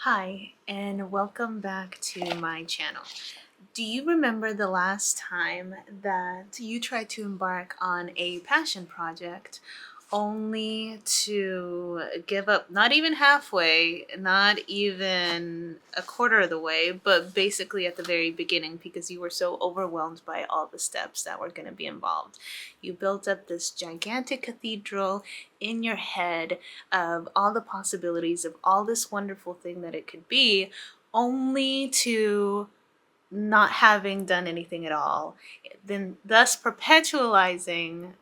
Hi, and welcome back to my channel. Do you remember the last time that you tried to embark on a passion project only to give up, not even halfway, not even a quarter of the way, but basically at the very beginning because you were so overwhelmed by all the steps that were going to be involved? You built up this gigantic cathedral in your head of all the possibilities of all this wonderful thing that it could be, only to not having done anything at all, then thus perpetualizing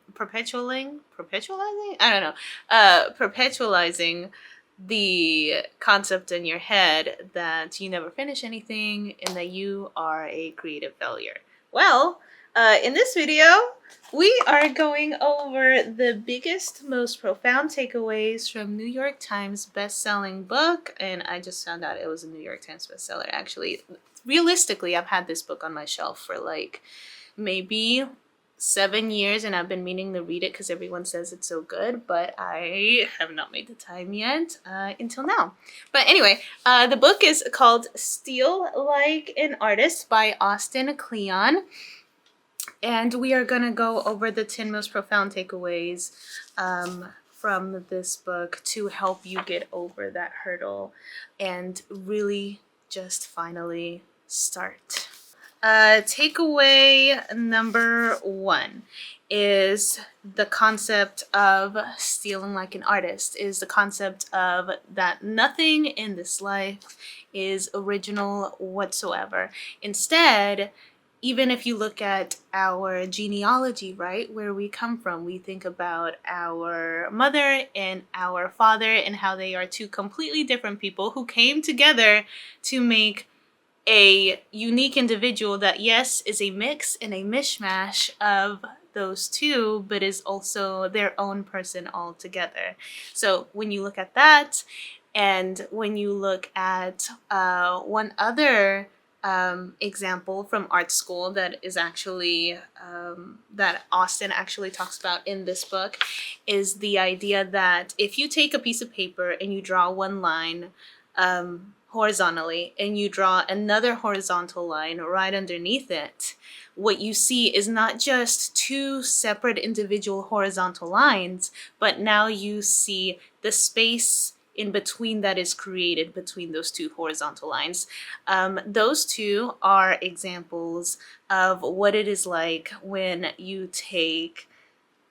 the concept in your head that you never finish anything and that you are a creative failure. Well, in this video, we are going over the biggest, most profound takeaways from New York Times best-selling book, and I just found out it was a New York Times bestseller. Actually, realistically, I've had this book on my shelf for like maybe 7 years, and I've been meaning to read it because everyone says it's so good, but I have not made the time yet until now. But anyway, the book is called Steal Like an Artist by Austin Kleon. And we are going to go over the 10 most profound takeaways from this book to help you get over that hurdle and really just finally start. Takeaway number 1 is the concept of stealing like an artist, is the concept of that nothing in this life is original whatsoever. Instead, even if you look at our genealogy, right, where we come from, we think about our mother and our father and how they are two completely different people who came together to make a unique individual that, yes, is a mix and a mishmash of those two, but is also their own person altogether. So when you look at that, and when you look at one other example from art school that is actually that Austin actually talks about in this book, is the idea that if you take a piece of paper and you draw one line horizontally and you draw another horizontal line right underneath it, what you see is not just two separate individual horizontal lines, but now you see the space in between that is created between those two horizontal lines. Those two are examples of what it is like when you take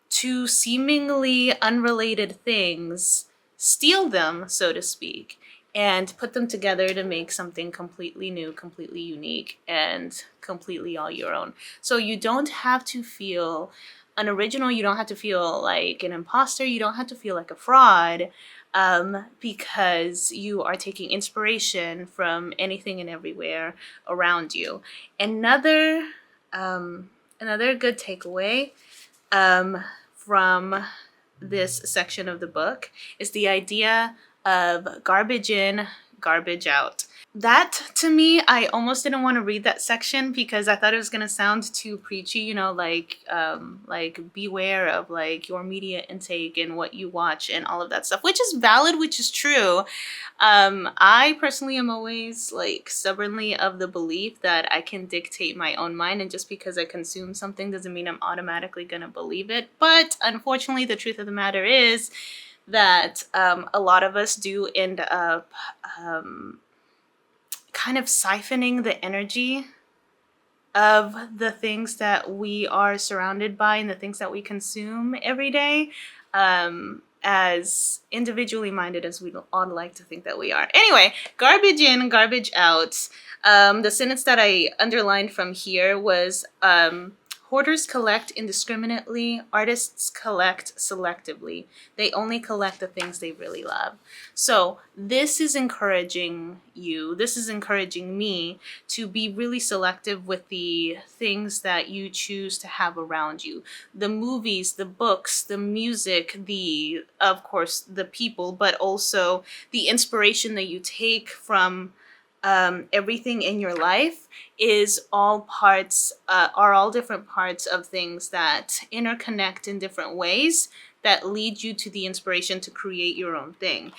two seemingly unrelated things, steal them, so to speak, and put them together to make something completely new, completely unique, and completely all your own. So you don't have to feel unoriginal, you don't have to feel like an imposter, you don't have to feel like a fraud, because you are taking inspiration from anything and everywhere around you. Another good takeaway from this section of the book is the idea of garbage in, garbage out. That, to me, I almost didn't want to read that section because I thought it was going to sound too preachy, you know, like beware of like your media intake and what you watch and all of that stuff, which is valid, which is true. I personally am always like stubbornly of the belief that I can dictate my own mind, and just because I consume something doesn't mean I'm automatically going to believe it. But unfortunately, the truth of the matter is that a lot of us do end up kind of siphoning the energy of the things that we are surrounded by and the things that we consume every day, as individually minded as we all like to think that we are. Anyway, garbage in, garbage out. The sentence that I underlined from here was, hoarders collect indiscriminately, artists collect selectively. They only collect the things they really love. So this is encouraging you, this is encouraging me to be really selective with the things that you choose to have around you. The movies, the books, the music, of course, the people, but also the inspiration that you take from everything in your life are all different parts of things that interconnect in different ways that lead you to the inspiration to create your own thing.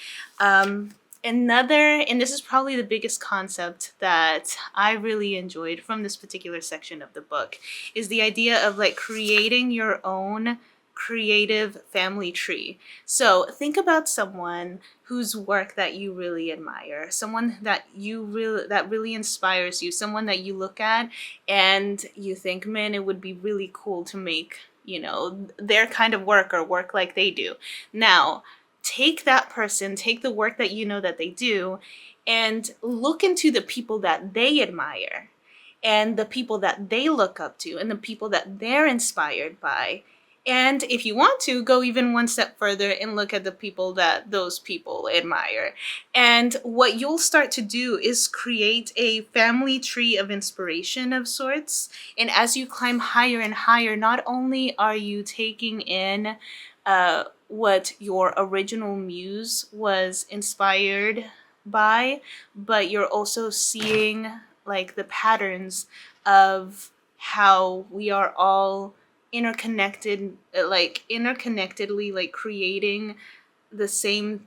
Another, and this is probably the biggest concept that I really enjoyed from this particular section of the book, is the idea of like creating your own creative family tree. So think about someone whose work that you really admire, someone that really inspires you, someone that you look at and you think, man, it would be really cool to make, their kind of work or work like they do. Now, take that person, take the work that you know that they do, and look into the people that they admire and the people that they look up to and the people that they're inspired by. And if you want to, go even one step further and look at the people that those people admire. And what you'll start to do is create a family tree of inspiration of sorts. And as you climb higher and higher, not only are you taking in what your original muse was inspired by, but you're also seeing like the patterns of how we are all interconnected, like interconnectedly, like creating the same,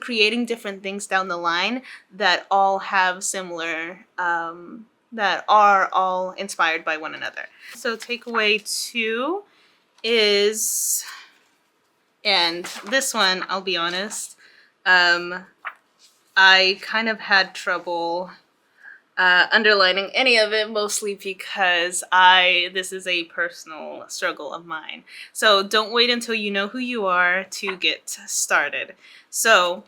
creating different things down the line that all have similar, that are all inspired by one another. So takeaway 2 is, and this one, I'll be honest, I kind of had trouble underlining any of it, mostly because this is a personal struggle of mine. So don't wait until you know who you are to get started. So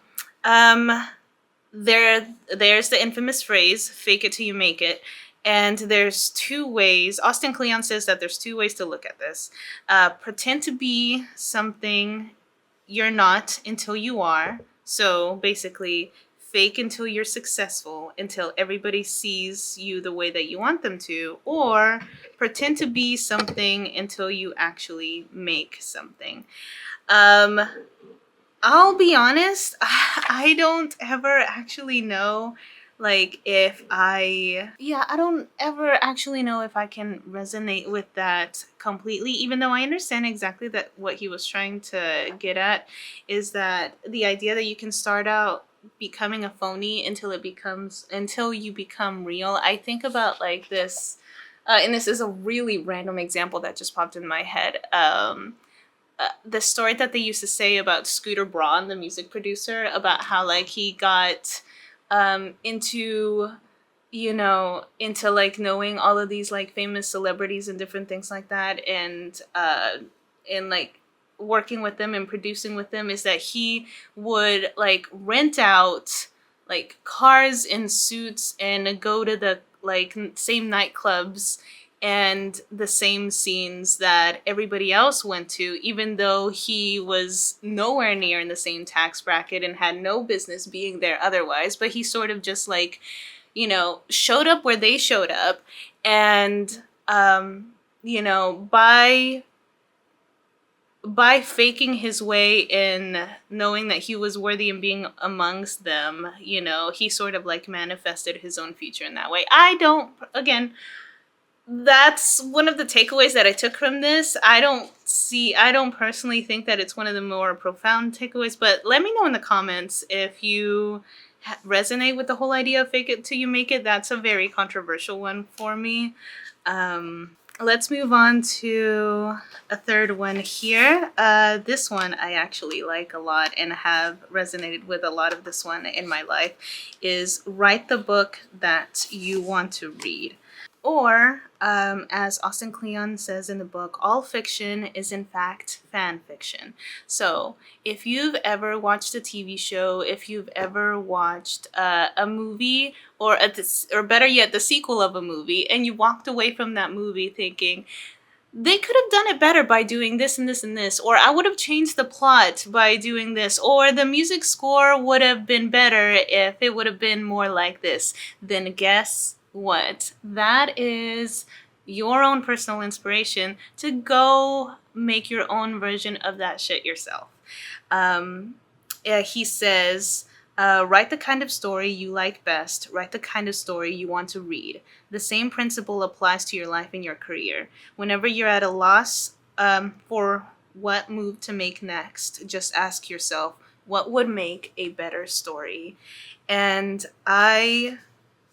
there's the infamous phrase, fake it till you make it. And there's 2 ways. Austin Kleon says that there's 2 ways to look at this. Pretend to be something you're not until you are. So basically, fake until you're successful, until everybody sees you the way that you want them to, or pretend to be something until you actually make something. I'll be honest, I don't ever actually know I don't ever actually know if I can resonate with that completely, even though I understand exactly that what he was trying to get at is that the idea that you can start out becoming a phony until you become real. I think about like this, and this is a really random example that just popped in my head. The story that they used to say about Scooter Braun, the music producer, about how like he got into like knowing all of these like famous celebrities and different things like that, and like working with them and producing with them, is that he would like rent out like cars and suits and go to the like same nightclubs and the same scenes that everybody else went to, even though he was nowhere near in the same tax bracket and had no business being there otherwise. But he sort of just like, showed up where they showed up, and by faking his way in knowing that he was worthy and being amongst them, he sort of like manifested his own future in that way. That's one of the takeaways that I took from this. I don't personally think that it's one of the more profound takeaways, but let me know in the comments if you resonate with the whole idea of fake it till you make it. That's a very controversial one for me. Let's move on to a third one here. This one I actually like a lot and have resonated with a lot of this one in my life, is write the book that you want to read. Or, as Austin Kleon says in the book, all fiction is in fact fan fiction. So, if you've ever watched a TV show, if you've ever watched a movie, or better yet, the sequel of a movie, and you walked away from that movie thinking, they could have done it better by doing this and this and this, or I would have changed the plot by doing this, or the music score would have been better if it would have been more like this, then guess what? That is your own personal inspiration to go make your own version of that shit yourself. He says, write the kind of story you like best. Write the kind of story you want to read. The same principle applies to your life and your career. Whenever you're at a loss for what move to make next, just ask yourself, What would make a better story? And I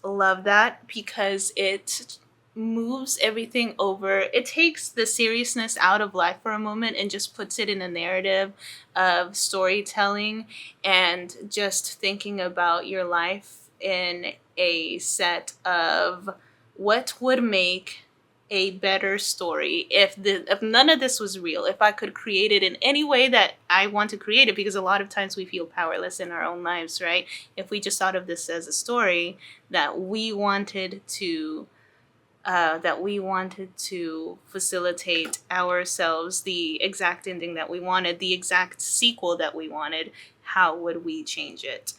love that because it moves everything over. It takes the seriousness out of life for a moment and just puts it in a narrative of storytelling and just thinking about your life in a set of what would make a better story if none of this was real, if I could create it in any way that I want to create it, because a lot of times we feel powerless in our own lives, right? If we just thought of this as a story that we wanted to facilitate ourselves the exact ending that we wanted, the exact sequel that we wanted, how would we change it?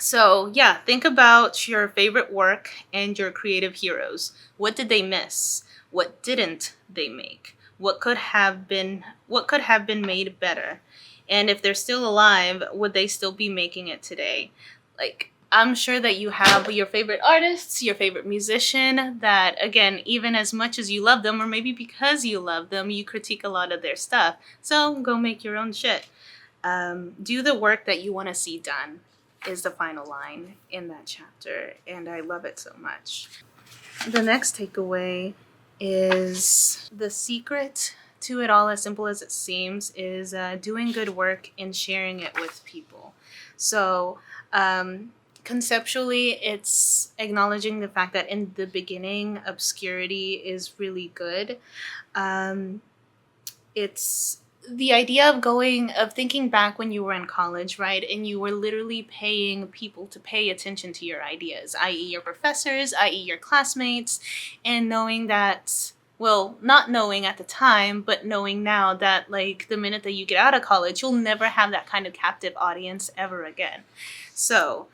So, yeah, think about your favorite work and your creative heroes. What did they miss? What didn't they make? What could have been made better? And if they're still alive, would they still be making it today? Like, I'm sure that you have your favorite artists, your favorite musician, that, again, even as much as you love them, or maybe because you love them, you critique a lot of their stuff. So go make your own shit. Do the work that you want to see done, is the final line in that chapter, and I love it so much. The next takeaway is the secret to it all, as simple as it seems, is doing good work and sharing it with people. So, conceptually, it's acknowledging the fact that in the beginning, obscurity is really good. It's the idea of thinking back when you were in college, right? And you were literally paying people to pay attention to your ideas, i.e., your professors, i.e., your classmates, and knowing that, well, not knowing at the time, but knowing now that, like, the minute that you get out of college, you'll never have that kind of captive audience ever again. So,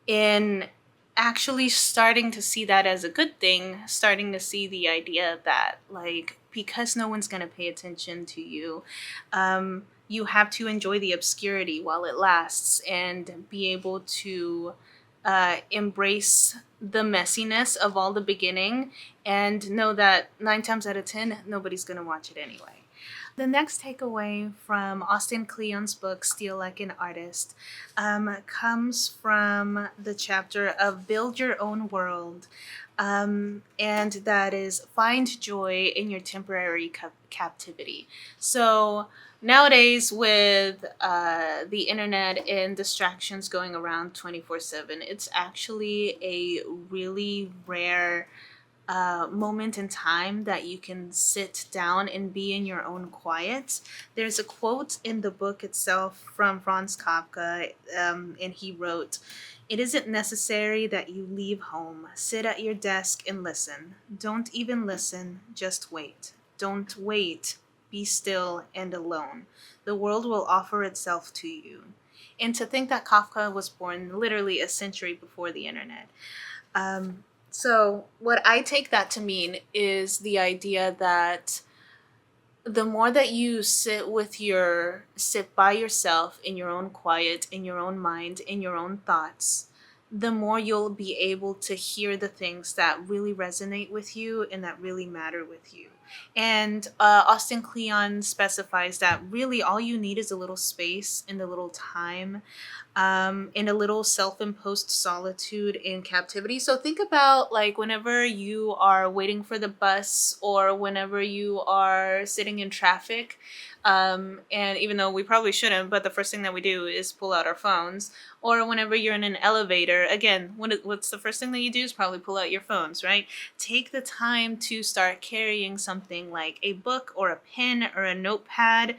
in actually starting to see that as a good thing, starting to see the idea that, like, because no one's going to pay attention to you, you have to enjoy the obscurity while it lasts and be able to embrace the messiness of all the beginning and know that 9 times out of 10, nobody's going to watch it anyway. The next takeaway from Austin Kleon's book, Steal Like an Artist, comes from the chapter of Build Your Own World. And that is find joy in your temporary captivity. So nowadays, with the internet and distractions going around 24/7, it's actually a really rare moment in time that you can sit down and be in your own quiet. There's a quote in the book itself from Franz Kafka, and he wrote, "It isn't necessary that you leave home. Sit at your desk and listen. Don't even listen, just wait. Don't wait. Be still and alone. The world will offer itself to you." And to think that Kafka was born literally a century before the internet. So what I take that to mean is the idea that the more that you sit by yourself in your own quiet, in your own mind, in your own thoughts, the more you'll be able to hear the things that really resonate with you and that really matter with you. And Austin Kleon specifies that really all you need is a little space and a little time, and a little self-imposed solitude in captivity. So think about, like, whenever you are waiting for the bus or whenever you are sitting in traffic, and even though we probably shouldn't, but the first thing that we do is pull out our phones. Or whenever you're in an elevator, again, what's the first thing that you do is probably pull out your phones, right? Take the time to start carrying something like a book or a pen or a notepad,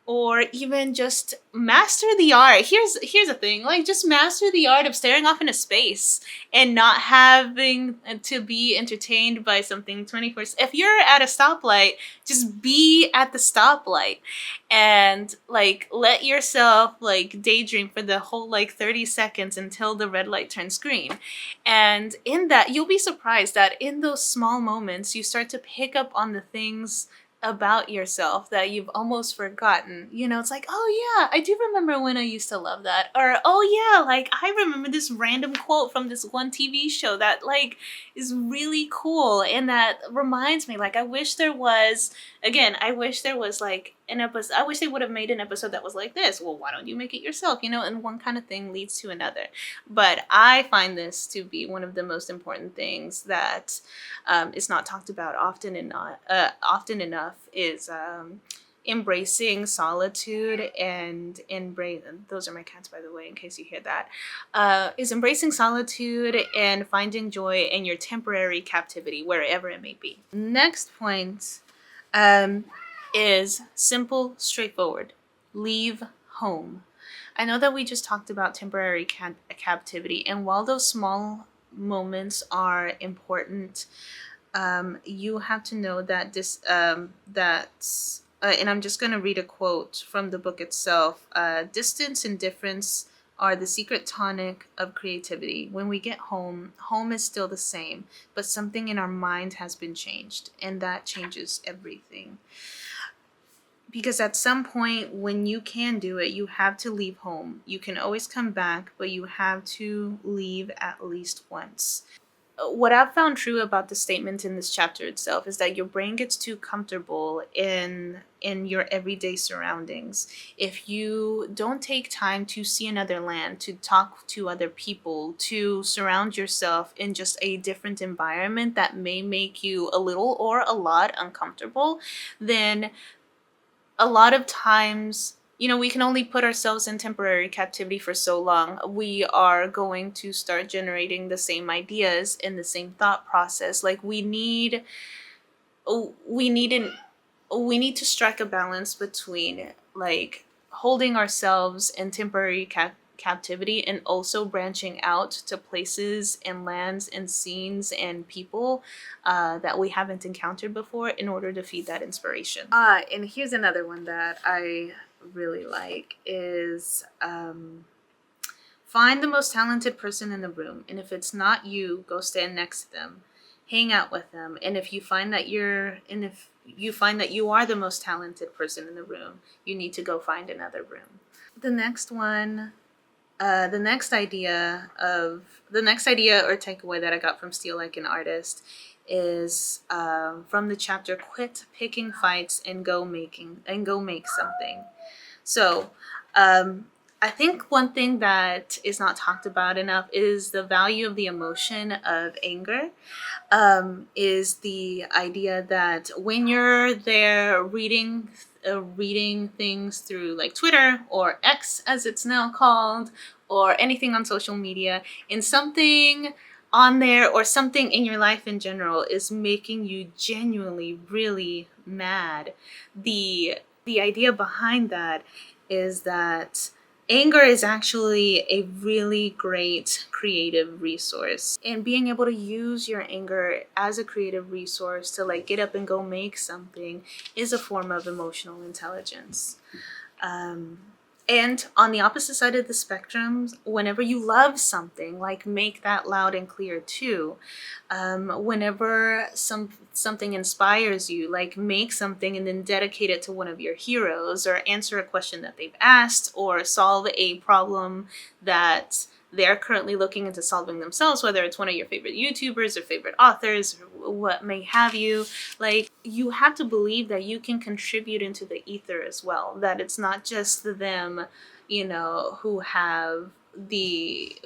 or even just master the art. Here's the thing, like, just master the art of staring off into space and not having to be entertained by something 24. If you're at a stoplight, just be at the stoplight and, like, let yourself, like, daydream for the whole, like, 30 seconds until the red light turns green. And in that, you'll be surprised that in those small moments you start to pick up on the things about yourself that you've almost forgotten. You know, it's like, oh yeah, I do remember when I used to love that. Or, oh yeah, like I remember this random quote from this one TV show that like is really cool and that reminds me, like I wish there was, again, I wish there was like an episode, I wish they would have made an episode that was like this. Well, why don't you make it yourself? You know, and one kind of thing leads to another. But I find this to be one of the most important things that is not talked about often enough is embracing solitude and embrace. Those are my cats, by the way, in case you hear that. Is embracing solitude and finding joy in your temporary captivity, wherever it may be. Next point is simple, straightforward. Leave home. I know that we just talked about temporary captivity, and while those small moments are important, you have to know that and I'm just going to read a quote from the book itself. Distance and difference are the secret tonic of creativity. When we get home, home is still the same, but something in our mind has been changed, and that changes everything. Because at some point when you can do it, you have to leave home. You can always come back, but you have to leave at least once. What I've found true about the statement in this chapter itself is that your brain gets too comfortable in your everyday surroundings. If you don't take time to see another land, to talk to other people, to surround yourself in just a different environment that may make you a little or a lot uncomfortable, then a lot of times, you know, we can only put ourselves in temporary captivity for so long. We are going to start generating the same ideas and the same thought process. Like we need to strike a balance between like holding ourselves in temporary captivity and also branching out to places and lands and scenes and people that we haven't encountered before in order to feed that inspiration. And here's another one that I really like is find the most talented person in the room, and if it's not you, go stand next to them, hang out with them, and if you find that you are the most talented person in the room, you need to go find another room. The next one, the next idea or takeaway that I got from Steal Like an Artist is from the chapter "Quit Picking Fights and Go Make Something." So, I think one thing that is not talked about enough is the value of the emotion of anger. Is the idea that when you're there reading things through like Twitter or X as it's now called, or anything on social media, and something on there or something in your life in general is making you genuinely really mad, the idea behind that is that anger is actually a really great creative resource, and being able to use your anger as a creative resource to like get up and go make something is a form of emotional intelligence. And on the opposite side of the spectrum, whenever you love something, like make that loud and clear too. Whenever something inspires you, like make something and then dedicate it to one of your heroes, or answer a question that they've asked, or solve a problem that they're currently looking into solving themselves, whether it's one of your favorite YouTubers or favorite authors or what may have you. Like, you have to believe that you can contribute into the ether as well, that it's not just them, you know, who have the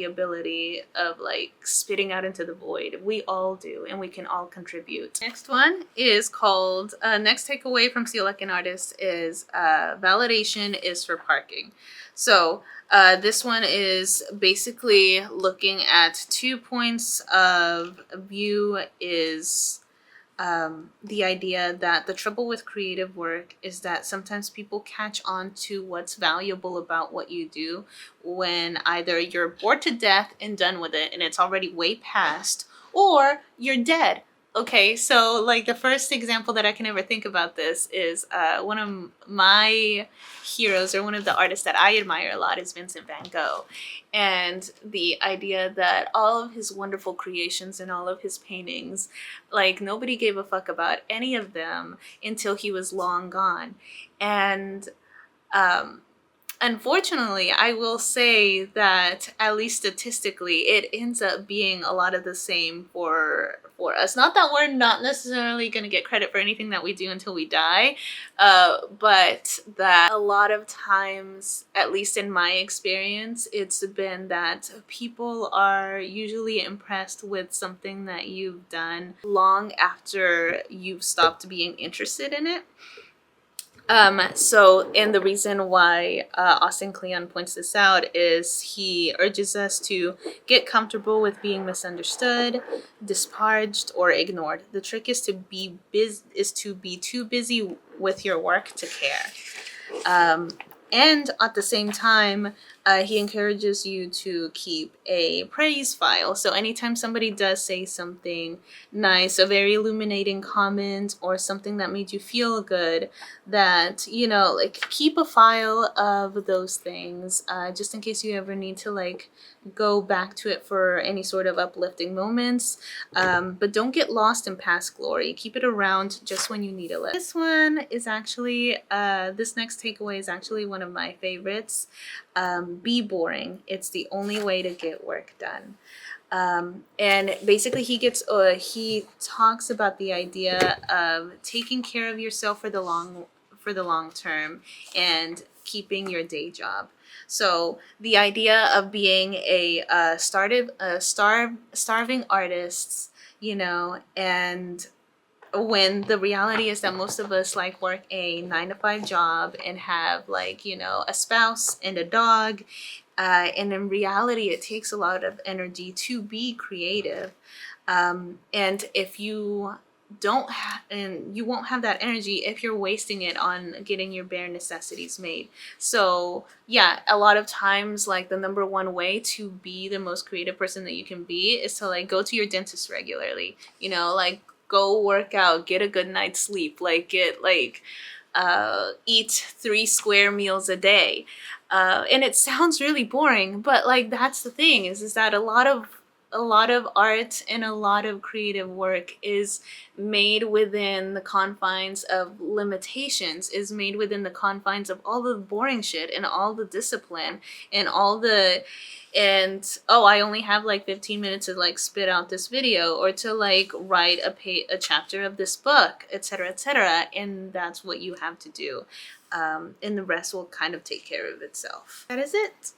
ability of like spitting out into the void. We all do, and we can all contribute. Next one is called next takeaway from Steal Like an Artist is validation is for parking. So this one is basically looking at 2 points of view. Is the idea that the trouble with creative work is that sometimes people catch on to what's valuable about what you do when either you're bored to death and done with it and it's already way past, or you're dead Okay, so like the first example that I can ever think about this is one of my heroes, or one of the artists that I admire a lot, is Vincent van Gogh. And the idea that all of his wonderful creations and all of his paintings, like nobody gave a fuck about any of them until he was long gone. And um, unfortunately, I will say that at least statistically, it ends up being a lot of the same for us. Not that we're not necessarily going to get credit for anything that we do until we die, but that a lot of times, at least in my experience, it's been that people are usually impressed with something that you've done long after you've stopped being interested in it. And the reason why Austin Kleon points this out is he urges us to get comfortable with being misunderstood, disparaged, or ignored. The trick is to be too busy with your work to care. Um, and at the same time, he encourages you to keep a praise file. So anytime somebody does say something nice, a very illuminating comment, or something that made you feel good, that, you know, like keep a file of those things, just in case you ever need to like go back to it for any sort of uplifting moments. But don't get lost in past glory. Keep it around just when you need it. This one is actually, this next takeaway is actually one of my favorites. Be boring. It's the only way to get work done. And basically he talks about the idea of taking care of yourself for the long term and keeping your day job. So the idea of being starving artists, you know, and when the reality is that most of us like work a 9 to 5 job and have, like, you know, a spouse and a dog, and in reality it takes a lot of energy to be creative, and if you don't and you won't have that energy if you're wasting it on getting your bare necessities made. So yeah, a lot of times, like, the number one way to be the most creative person that you can be is to like go to your dentist regularly, you know, like go work out, get a good night's sleep, like get like eat 3 square meals a day. And it sounds really boring, but like that's the thing is that a lot of art and a lot of creative work is made within the confines of limitations, is made within the confines of all the boring shit and all the discipline and all the and oh, I only have like 15 minutes to like spit out this video or to like write a chapter of this book, etc., etc., and that's what you have to do. And the rest will kind of take care of itself. That is it.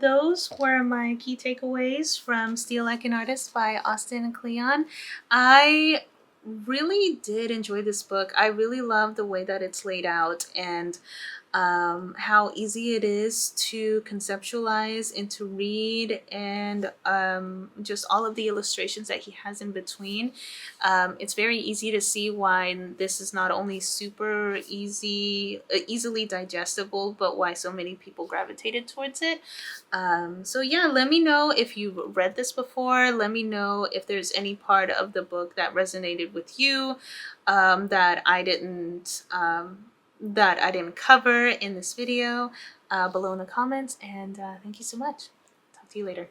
Those were my key takeaways from Steal Like an Artist by Austin Kleon. I really did enjoy this book. I really love the way that it's laid out, and how easy it is to conceptualize and to read, and just all of the illustrations that he has in between. It's very easy to see why this is not only super easily digestible, but why so many people gravitated towards it. So yeah, let me know if you've read this before. Let me know if there's any part of the book that resonated with you, that I didn't cover in this video, below in the comments. And thank you so much. Talk to you later.